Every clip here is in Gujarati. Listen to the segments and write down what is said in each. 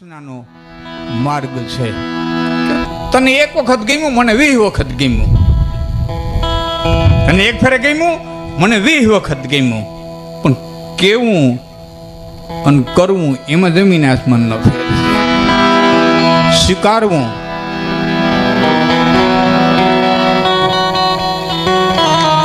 કૃષ્ણનો માર્ગ છે. તને એક વખત ગમ્યું, મને 20 વખત ગમ્યું. અને એક ફેરે ગમ્યું, મને 20 વખત ગમ્યું. પણ કેવું અને કરવું એમાં જમીન આસમાનનો ફેર છે. સ્વીકારવું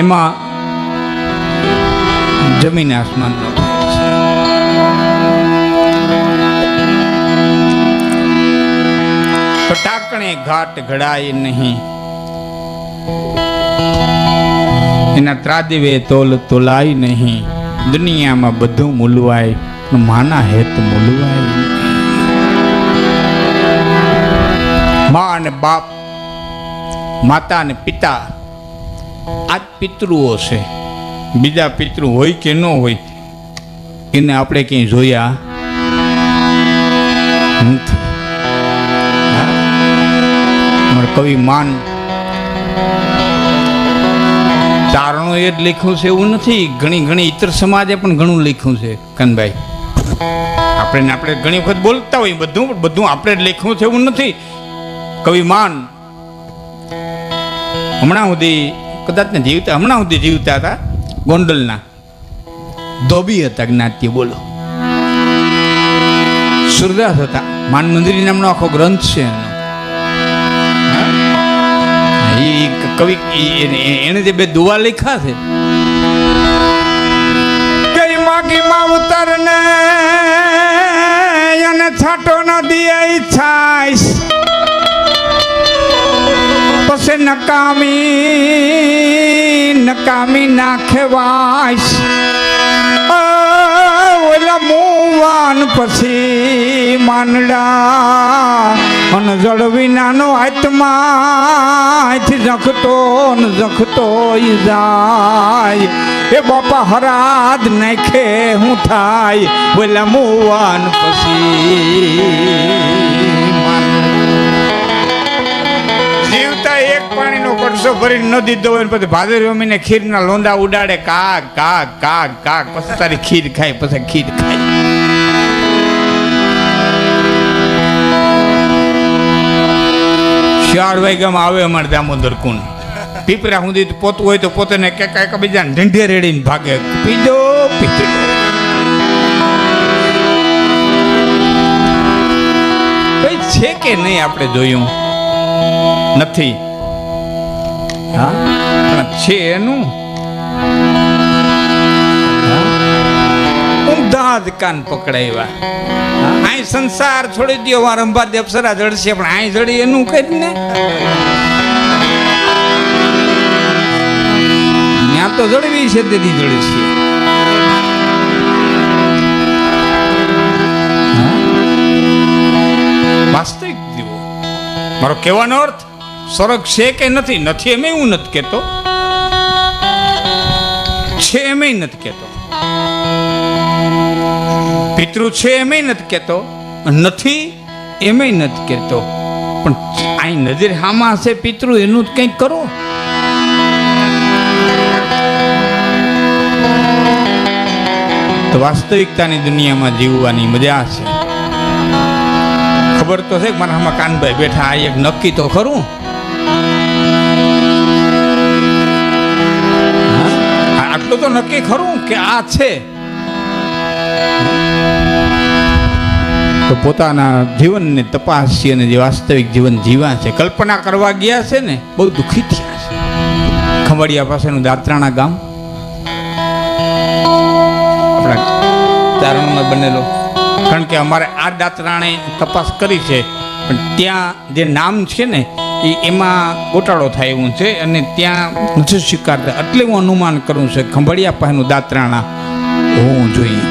એમાં જમીન આસમાનનો ફેર છે. પટાકણે ઘાટ ઘડાય નહીં, એના ત્રાદવે તોલ તોલાય નહીં. દુનિયામાં બધું મૂલવાય પણ માના હેત મૂલવાય નહીં. મા અને બાપ, માતા અને પિતા, આ જ પિતૃઓ છે. બીજા પિતૃ હોય કે ન હોય એને આપણે ક્યાંય જોયા નથી. કવિ માન ચારણો એ જ લખ્યું છે એવું નથી. ઘણી ઇતર સમાજે પણ ઘણું લખ્યું છે. કનભાઈ, આપણે ઘણી વખત બોલતા હોય બધું આપણે જ લખ્યું છે એવું નથી. કવિ માન હમણાં સુધી કદાચ ને જીવતા હતા. ગોંડલના ધોબી હતા, જ્ઞાતિ. બોલો, સુરદાસ હતા. માન મંદિરી નામનો આખો ગ્રંથ છે એનો. કવિ એને જે 2 દુઆ લખ્યા છે, કઈ માગી માવતર ને અને છાટો ન દિયે ઈચ્છાઈસ, પછી નકામી નાખેવાઈસ. ઓલા મુવાન પછી માંડડા અને જળ વિનાનો આત્માથી ઝખતો જાય. એ બાપા હરાદ નાખે હું થાય, ઓલા મુવાન પછી. જીવતા એક પાણીનો કટસો ભરીને ન દીધો હોય, પછી ભાદરવી મહિને ખીરના લોંદા ઉડાડે, કાગ કાગ કાગ કાગ. પછી તારી ખીર ખાય, પછી ખીર ખાય. ચાર વાગ્યામાં આવે અમારે દામોદર કુંડ. પીપરા સુધી પોતું હોય તો પોતે ને કાંઈક બીજાને ઢંઢે રેડીને ભાગે. પીજો પીજો. કઈ છે કે નહીં આપણે જોયું નથી. હા, છે એનું ઊંધા જ કાન પકડાવ્યા. અહીં સંસાર છોડી દો, વાર અંબાદે અપ્સરા જડશે, પણ અહીં જડી એનું કઈ ને. ત્યાં તો જડવી છે, તેથી જડશે. વાસ્તવિક જીવો. મારો કહેવાનો અર્થ સ્વર્ગ છે કે નથી, નથી એમ હું નથી કહેતો, છે એમ નથી કહેતો. પિતૃ છે એમે નથી કહેતો, નથી એમે નથી કહેતો. પણ અહીં નજર હામાં હશે પિતૃ, એનું જ કંઈક કરો. તો વાસ્તવિકતાની દુનિયામાં જીવવાની મજા છે. ખબર તો છે કે મારા હામાં કાનભાઈ બેઠા, આ એક નક્કી તો ખરું. આટલું તો નક્કી ખરું કે આ છે. તો પોતાના જીવનને તપાસી અને જે વાસ્તવિક જીવન જીવા છે, કલ્પના કરવા ગયા છે ને, બહુ દુઃખી થયા છે. ખંભાળિયા પાસેનું દાત્રાણા ગામ આપણા ચારણમાં બનેલો. કારણ કે અમારે આ દાત્રાણે તપાસ કરી છે, પણ ત્યાં જે નામ છે ને એમાં ગોટાળો થાય એવું છે, અને ત્યાં નથી સ્વીકારતા. એટલે હું અનુમાન કરું છું ખંભાળિયા પાસેનું દાત્રાણા હોવું જોઈએ.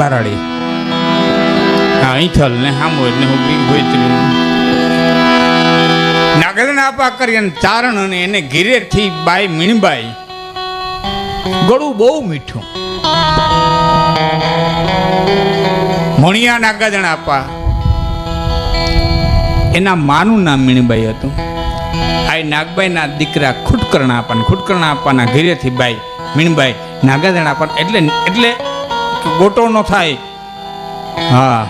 બારાડી અહીંથલ ને હામોદ ને નાગલના આપા કરી અને ચારણ, અને એને ઘીરેથી બાઈ મીણબાઈ. ગળું બહુ મીઠું. મોણિયા નાગાજણા આપા, એના માનું નામ મીણબાઈ હતું. આ નાગબાઈના દીકરા ખુટકરણા આપવાના ઘીરેથી બાઈ મીણબાઈ નાગાજણા આપવા. એટલે ગોટો ન થાય હા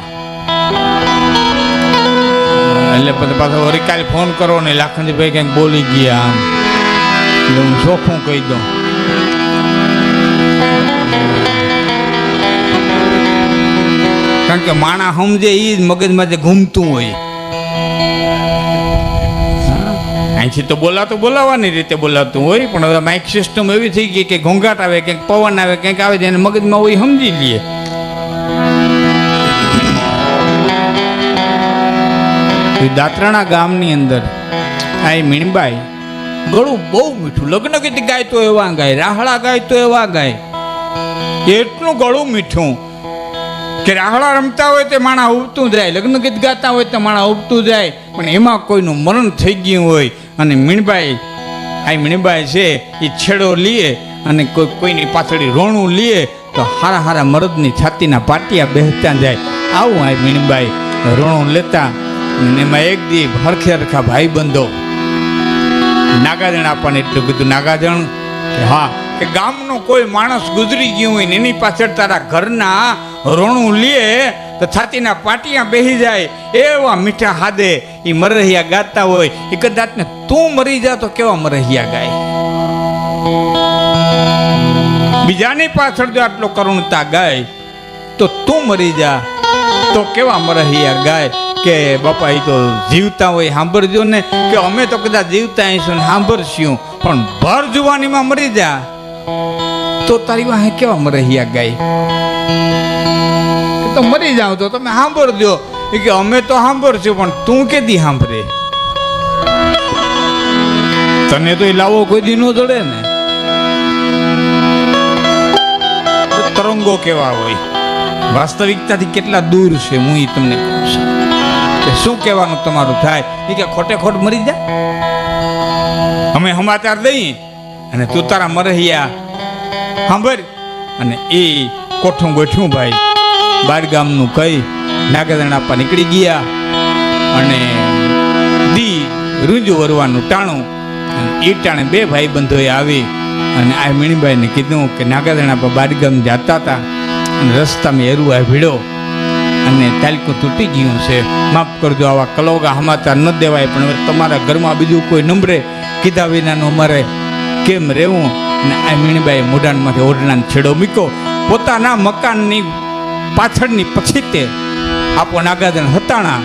એટલે પછી પાછો વળી કાલે ફોન કરો ને લાખનજીભાઈ કંઈક બોલી ગયા આમ એટલે હું ચોખ્ખું કહી દઉં. કારણ કે માણા સમજે એ જ મગજમાં જે ઘૂમતું હોય. અહીંથી તો બોલાવવાની રીતે બોલાવતું હોય, પણ હવે માઇક સિસ્ટમ એવી થઈ ગઈ કે ઘોંઘાટ આવે, કંઈક પવન આવે, કંઈક આવે જેને મગજમાં હોય સમજી લઈએ. દાત્રાણા ગામની અંદર આ મીણબાઈ ગળું બહુ મીઠું, લગ્ન ગીત ગાય તો એવા ગાય, રાહડા ગાય તો એવા ગાય, એટલું ગળું મીઠું કે રાહડા રમતા હોય તે માણા ઉબતું જાય, લગ્ન ગીત ગાતા હોય તો માણા ઉબતું જાય. પણ એમાં કોઈનું મરણ થઈ ગયું હોય અને મીણબાઈ છે એ છેડો લીએ અને કોઈની પાછળ રોણું લીએ તો હારા હારા મરદની છાતીના પાટિયા બેસતા જાય. આવું આ મીણબાઈ રોણું લેતા. અને એમાં એક દી હરખા ભાઈ બંધો નાગાજણ આપણને એટલું કીધું, નાગાજણ કે હા કે ગામનો કોઈ માણસ ગુજરી ગયું હોય ને એની પાછળ તારા ઘરના રોણું લે તો છાતીના પાટિયા બેસી જાય એવા મીઠા હાદે એ મરહિયા ગાતા હોય. એ કદાચ ને તું મરી જા તો કેવા મરહિયા ગાય, બીજાની પાછળ જો આટલો કરુણતા ગાય તો તું મરી જા તો કેવા મરહિયા ગાય. કે બાપા એ તો જીવતા હોય સાંભળજો ને, કે અમે તો કદાચ જીવતા આવીશું ને સાંભળશું, પણ ભર જુવાનીમાં મરી જા તો તારી વાહે કેવા મરહિયા ગાય. તો મરી જાવ તો તમે સાંભળજો, કે અમે તો સાંભળશું પણ તું કેદી સાંભળે, તને તો એ લાવો કોઈ દી ન જડે ને. તરંગો કેવા હોય, વાસ્તવિકતાથી કેટલા દૂર છે હું એ તમને કહું છું. શું કહેવાનું તમારું થાય એ કે ખોટે ખોટ મરી જાય. અમે સમાચાર દઈએ અને તું તારા મરહિયા સાંભળ. અને એ કોઠું ગોઠ્યું ભાઈ બાર ગામનું કઈ નાગાજણ આપવા નીકળી ગયા અને દી રૂંજુ વરવાનું ટાણું. એ ટાણે બે ભાઈ બંધોએ આવી અને આ મીણીબાઈને કીધું કે નાગાજણ આપવા બાર ગામ જતા હતા અને રસ્તામાં એરું આ ભીડો અને તાલકું તૂટી ગયું છે, માફ કરજો, આવા કલોગા સમાચાર ન દેવાય, પણ હવે તમારા ઘરમાં બીજું કોઈ નંબરે કીધા વિનાનું અમારે કેમ રહેવું. અને આ મીણીબાઈએ મોઢાણમાંથી ઓઢણાનો છેડો મૂક્યો પોતાના મકાનની પાછળની પછી તે આપો નાગાજણ હતાણા.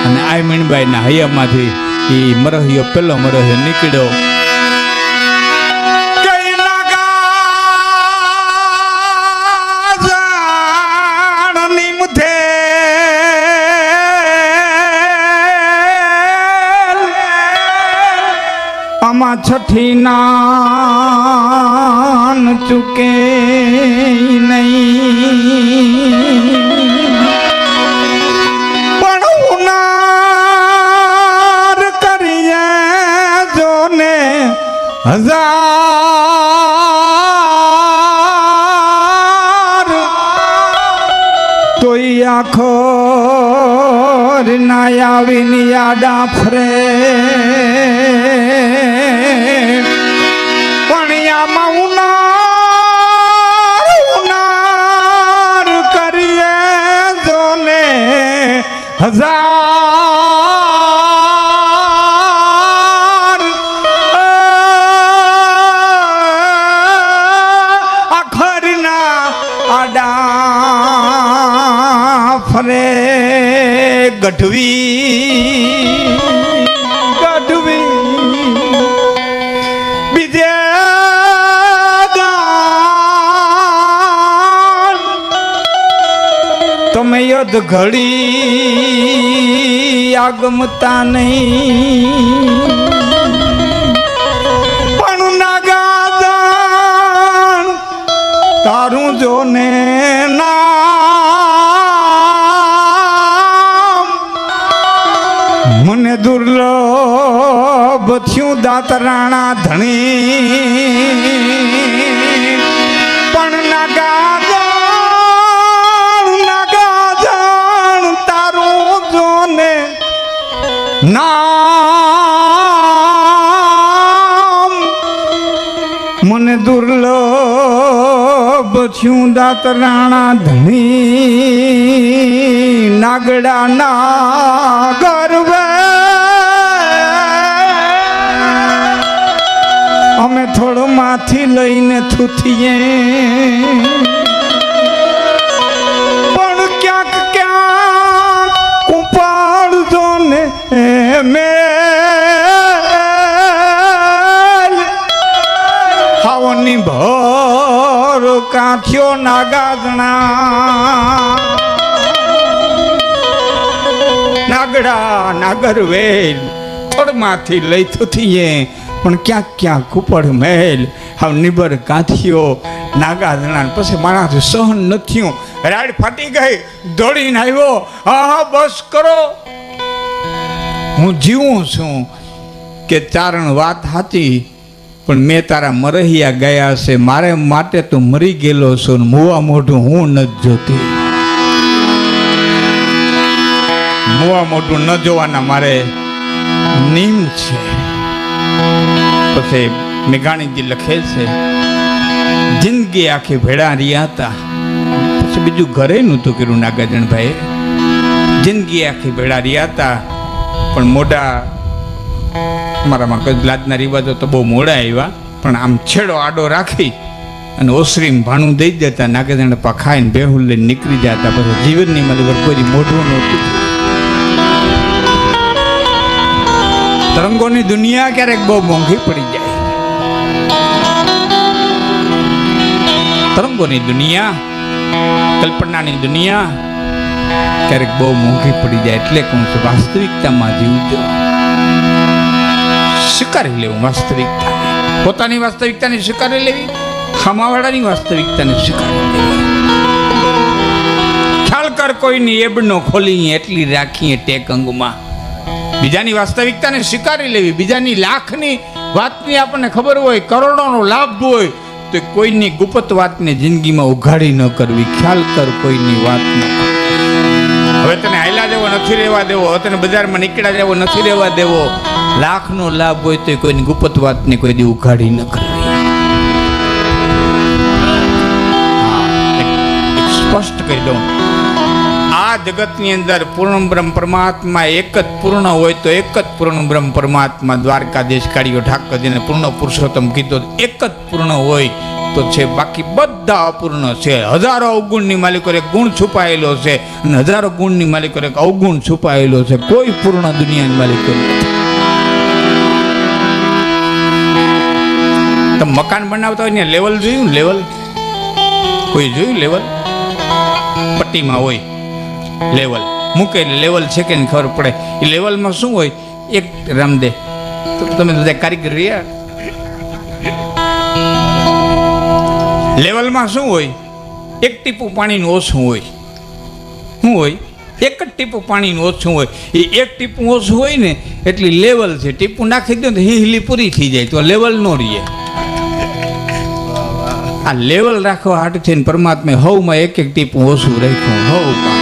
અને આ મીણીબાઈના હૈયામાંથી એ મરહિયો પેલો મરહિયો નીકળ્યો. આમાં છઠ્ઠી નાન ચૂકે નહીં, પણ ઉનાર કરીએ જોને હજાર તોય આખો ના આવીને યાડા ફરે. હજાર આખરના આડા ફરે. ગઢવી બીજે તમે યદ ઘડી આગમતા નહીં, પણ નાગાજણ તારું જોને નામ મને દુર્લભ થયું દાતરાણા ધણી. પણ નામ મને દુર્લભ થયું દાત રાણા ધણી નાગડા ના ગરવે અમે થોડો માથી લઈને થૂથીએ પણ ક્યાંક ક્યાંક ઉપાડજો ને મેલ હાવની ભર કાઠ્યો નાગાજણા નાગડા નાગર વેલ થોડમાંથી લઈ થૂથીએ પણ ક્યાંક ક્યાંક ઉપર મહેલ હાવ નિબર કાંથીઓ નાગાજણા પછી મારાથી સહન ન થયું રાડ ફાટી ગઈ દોડીને આવ્યો હા બસ કરો હું જીવું છું કે ચારણ વાત સાચી પણ મેં તારા મરહિયા ગયા છે મારે માટે તું મરી ગયેલો છું મુવા મોઢું હું નથી જોતી મુવા મોઢું ન જોવાના મારે નીમ છે પછી મેઘાણીજી લખે છે જિંદગી આખી ભેડા રહ્યા હતા પછી બીજું ઘરે નહોતું કર્યું નાગાજણભાઈ જિંદગી આખી ભેડા રહ્યા હતા પણ મોઢા અમારામાં કોઈ લાદના રિવાજો તો બહુ મોડા આવ્યા પણ આમ છેડો આડો રાખી અને ઓસરીમ ભાણું દઈ દેતા નાગાજણ પા ખાઈને બેહુલ લઈને નીકળી જતા પછી જીવનની મારી કોઈ મોઢું નહોતું તરંગોની દુનિયા ક્યારેક બહુ મોંઘી પડી જાય તરંગોની દુનિયા કલ્પનાની દુનિયા ક્યારેક બહુ મોંઘી પડી જાય એટલે કહું છું વાસ્તવિકતામાં જીવજો સ્વીકારી લેવું વાસ્તવિકતા પોતાની વાસ્તવિકતાને સ્વીકારી લેવી ખામાવાળાની વાસ્તવિકતાને સ્વીકારી લેવી ખ્યાલ કર કોઈની એબનો ખોલી એટલી રાખીએ ટેક અંગમાં બીજાની વાસ્તવિકતાને સ્વીકારી લેવી બીજાની લાખની વાતની આપણને ખબર હોય કરોડોનો લાભ હોય તો કોઈની ગુપ્ત વાતને જિંદગીમાં ઉઘાડી ન કરવી ખ્યાલ કર કોઈની વાત ન હવે તને હાયલા જેવો નથી રહેવા દેવો હવે તને બજારમાં નીકળ્યા જેવો નથી રહેવા દેવો લાખનો લાભ હોય તો કોઈની ગુપ્ત વાતને કોઈ દી ઉઘાડી ન કરવી સ્પષ્ટ કહી દઉં આ જગતની અંદર પૂર્ણ બ્રહ્મ પરમાત્મા એક જ પૂર્ણ હોય તો એક જ પૂર્ણ બ્રહ્મ પરમાત્મા દ્વારકાધીશ કાળીઓ ઠાકરજીને પૂર્ણ પુરુષોત્તમ કીધો એક જ પૂર્ણ હોય તો છે બાકી બધા અપૂર્ણ છે હજારો અવગુણની માલિકો એક ગુણ છુપાયેલો છે અને હજારો ગુણની માલિકો એક અવગુણ છુપાયેલો છે કોઈ પૂર્ણ દુનિયાની માલિકો નથી તમે મકાન બનાવતા હોય ને લેવલ જોયું લેવલ કોઈ જોયું લેવલ પટ્ટીમાં હોય લેવલ મૂકે લેવલ છે કે ખબર પડે એ લેવલમાં શું હોય એક રામદે તો તમે બધા કારીગર રહ્યા લેવલમાં શું હોય એક ટીપું પાણીનું ઓછું હોય શું હોય એક જ ટીપું પાણીનું ઓછું હોય એ એક ટીપું ઓછું હોય ને એટલી લેવલ છે ટીપું નાખી દો તો હીલી પૂરી થઈ જાય તો લેવલ નો રહીએ આ લેવલ રાખવા હાટ થઈને પરમાત્મા હવમાં એક એક ટીપું ઓછું રાખ્યું હવમાં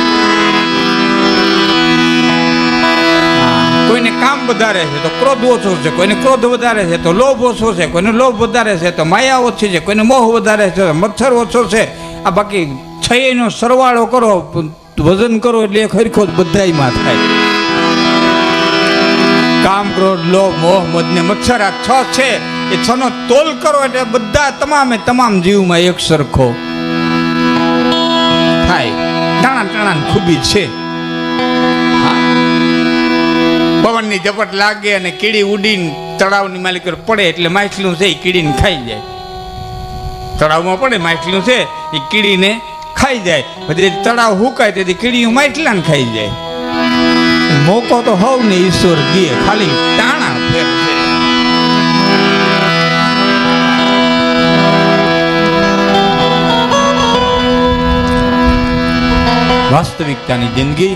કોઈને કામ વધારે છે તો ક્રોધ ઓછો છે કોઈને ક્રોધ વધારે છે તો લોભ ઓછો છે કોઈને લોભ વધારે છે તો માયા ઓછી છે કોઈને મોહ વધારે છે મચ્છર ઓછો છે આ બાકી છયનો સરવાળો કરો વજન કરો એટલે એક હરખો બધાયમાં થાય કામ ક્રોધ લોભ મોહ મદ ને મચ્છર આ છ છે એ છ નો તોલ કરો એટલે બધા તમામે તમામ જીવમાં એક સરખો થાય ટાણા ટાણા ખૂબી છે પવનની ઝપટ લાગે અને કીડી ઉડીને તળાવની માલિક પડે એટલે માછલું છે એ કીડીને ખાઈ જાય તળાવમાં પડે માછલું છે એ કીડીને ખાઈ જાય પછી તળાવ હુકાય તેથી કીડીઓ માછલાને ખાઈ જાય મોકો તો હવ ને ઈશ્વર દે ખાલી ટાણા ફેર છે વાસ્તવિકતાની જિંદગી